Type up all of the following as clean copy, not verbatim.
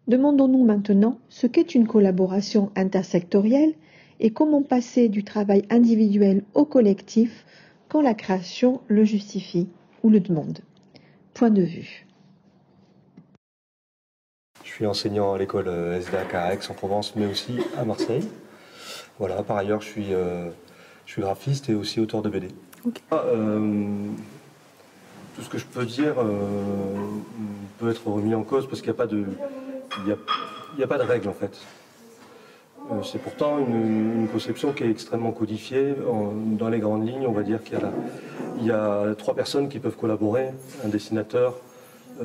Demandons-nous maintenant ce qu'est une collaboration intersectorielle et comment passer du travail individuel au collectif quand la création le justifie ou le demande. Point de vue. Je suis enseignant à l'école SDAC à Aix-en-Provence, mais aussi à Marseille. Voilà, par ailleurs, je suis graphiste et aussi auteur de BD. Okay. Tout ce que je peux dire peut être remis en cause parce qu'il n'y a pas de règle en fait. C'est pourtant une conception qui est extrêmement codifiée. Dans les grandes lignes, on va dire qu'il y a 3 personnes qui peuvent collaborer. Un dessinateur,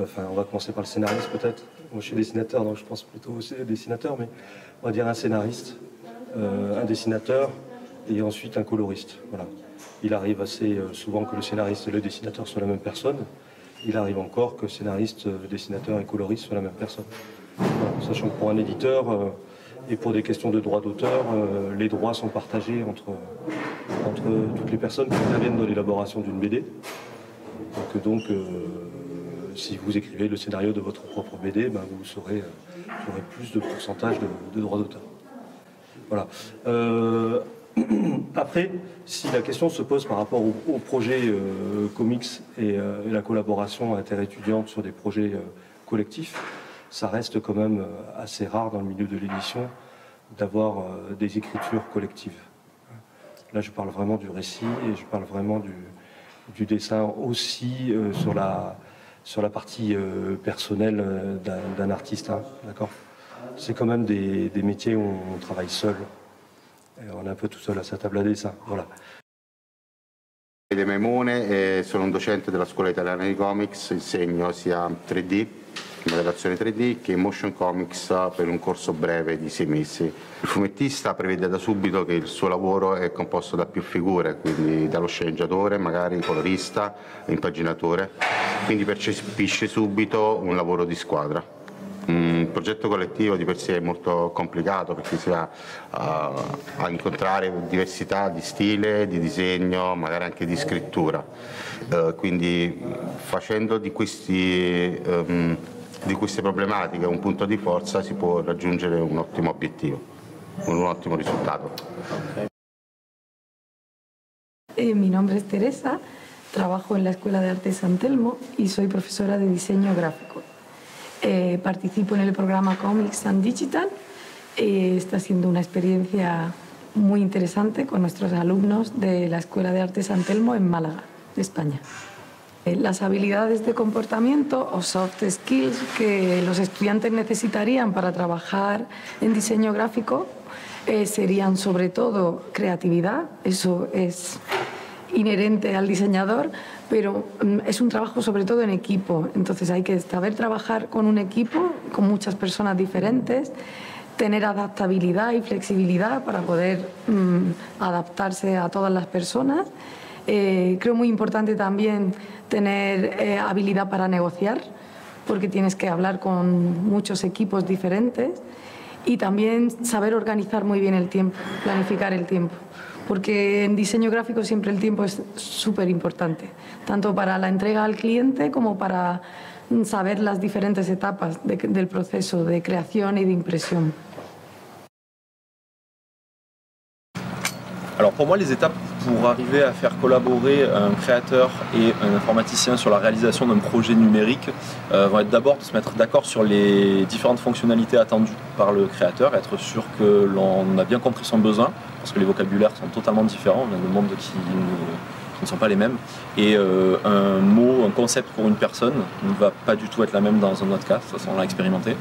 enfin on va commencer par le scénariste peut-être. Moi je suis dessinateur, donc je pense plutôt aussi dessinateur, mais on va dire un scénariste, un dessinateur et ensuite un coloriste. Voilà. Il arrive assez souvent que le scénariste et le dessinateur soient la même personne. Il arrive encore que scénariste, dessinateur et coloriste soient la même personne. Voilà. Sachant que pour un éditeur et pour des questions de droit d'auteur, les droits sont partagés entre toutes les personnes qui interviennent dans l'élaboration d'une BD. Donc si vous écrivez le scénario de votre propre BD, ben, vous aurez plus de pourcentage de droits d'auteur. Voilà. Après, si la question se pose par rapport au projet comics et la collaboration interétudiante sur des projets collectifs, ça reste quand même assez rare dans le milieu de l'édition d'avoir des écritures collectives. Là, je parle vraiment du récit et je parle vraiment du dessin aussi sur la partie personnelle d'un artiste. Hein, d'accord ? C'est quand même des métiers où on travaille seul. Et on est un peu tout seul à sa table à dessin. Voilà. De Memone e sono un docente della Scuola Italiana di Comics, insegno sia 3D, modellazione 3D, che motion comics per un corso breve di 6 mesi. Il fumettista prevede da subito che il suo lavoro è composto da più figure, quindi dallo sceneggiatore, magari colorista, impaginatore, quindi percepisce subito un lavoro di squadra. Un progetto collettivo di per sé è molto complicato perché si va a incontrare diversità di stile, di disegno, magari anche di scrittura. Quindi facendo di queste problematiche un punto di forza si può raggiungere un ottimo obiettivo, un ottimo risultato. Mi nombre es Teresa, trabajo en la Escuela de Arte San Telmo y soy profesora de diseño gráfico. Participo en el programa Comics and Digital. Está siendo una experiencia muy interesante con nuestros alumnos de la Escuela de Arte San Telmo en Málaga, España. Las habilidades de comportamiento o soft skills que los estudiantes necesitarían para trabajar en diseño gráfico serían sobre todo creatividad, eso es inherente al diseñador, pero es un trabajo sobre todo en equipo, entonces hay que saber trabajar con un equipo, con muchas personas diferentes, tener adaptabilidad y flexibilidad para poder adaptarse a todas las personas. Creo muy importante también tener habilidad para negociar, porque tienes que hablar con muchos equipos diferentes, y también saber organizar muy bien el tiempo, planificar el tiempo. Porque en diseño gráfico siempre el tiempo es súper importante, tanto para la entrega al cliente como para saber las diferentes etapas del proceso de creación y de impresión. Alors pour moi, les étapes pour arriver à faire collaborer un créateur et un informaticien sur la réalisation d'un projet numérique vont être d'abord de se mettre d'accord sur les différentes fonctionnalités attendues par le créateur, être sûr que l'on a bien compris son besoin, parce que les vocabulaires sont totalement différents, on a des mondes qui ne sont pas les mêmes, et un mot, un concept pour une personne ne va pas du tout être la même dans un autre cas, de toute façon on l'a expérimenté.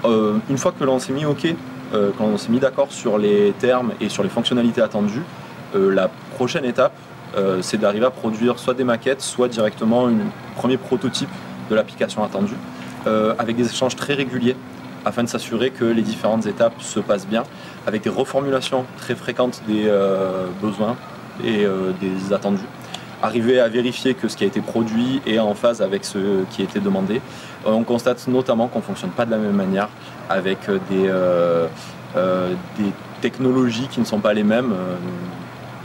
Une fois que l'on s'est mis OK, quand on s'est mis d'accord sur les termes et sur les fonctionnalités attendues, la prochaine étape, c'est d'arriver à produire soit des maquettes, soit directement un premier prototype de l'application attendue, avec des échanges très réguliers, afin de s'assurer que les différentes étapes se passent bien, avec des reformulations très fréquentes des besoins et des attendus. Arriver à vérifier que ce qui a été produit est en phase avec ce qui a été demandé. On constate notamment qu'on ne fonctionne pas de la même manière, avec des technologies qui ne sont pas les mêmes.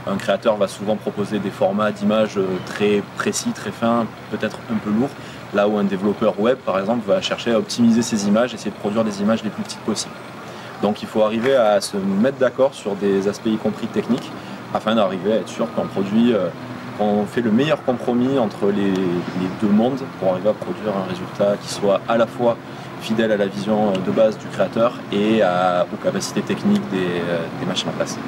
Un créateur va souvent proposer des formats d'images très précis, très fins, peut-être un peu lourds, Là où un développeur web, par exemple, va chercher à optimiser ses images, essayer de produire des images les plus petites possibles. Donc il faut arriver à se mettre d'accord sur des aspects y compris techniques, afin d'arriver à être sûr qu'on produit, qu'on fait le meilleur compromis entre les deux mondes pour arriver à produire un résultat qui soit à la fois fidèle à la vision de base du créateur et aux capacités techniques des machines en place.